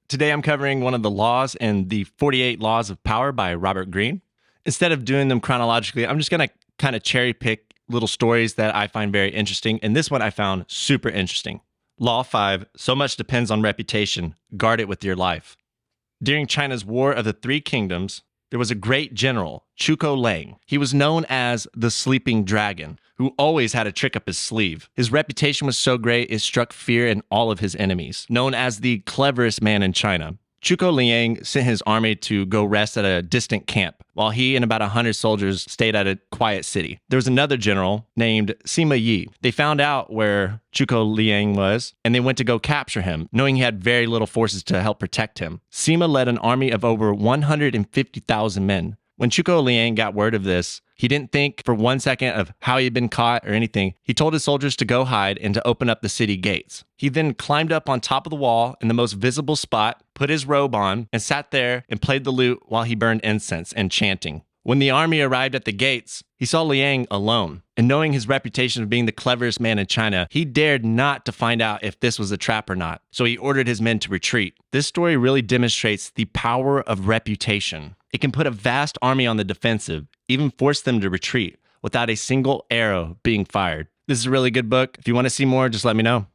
Today I'm covering one of the laws in the 48 Laws of Power by Robert Greene. Instead of doing them chronologically, I'm just going to kind of cherry pick little stories that I find very interesting. And this one I found super interesting. Law 5, so much depends on reputation. Guard it with your life. During China's War of the Three Kingdoms, there was a great general, Zhuge Liang. He was known as the Sleeping Dragon, who always had a trick up his sleeve. His reputation was so great, it struck fear in all of his enemies. Known as the cleverest man in China, Zhuge Liang sent his army to go rest at a distant camp, while he and about 100 soldiers stayed at a quiet city. There was another general named Sima Yi. They found out where Zhuge Liang was, and they went to go capture him, knowing he had very little forces to help protect him. Sima led an army of over 150,000 men. When Zhuge Liang got word of this, he didn't think for 1 second of how he had been caught or anything. He told his soldiers to go hide and to open up the city gates. He then climbed up on top of the wall in the most visible spot, put his robe on, and sat there and played the lute while he burned incense and chanting. When the army arrived at the gates, he saw Liang alone. And knowing his reputation of being the cleverest man in China, he dared not to find out if this was a trap or not. So he ordered his men to retreat. This story really demonstrates the power of reputation. It can put a vast army on the defensive, even force them to retreat without a single arrow being fired. This is a really good book. If you want to see more, just let me know.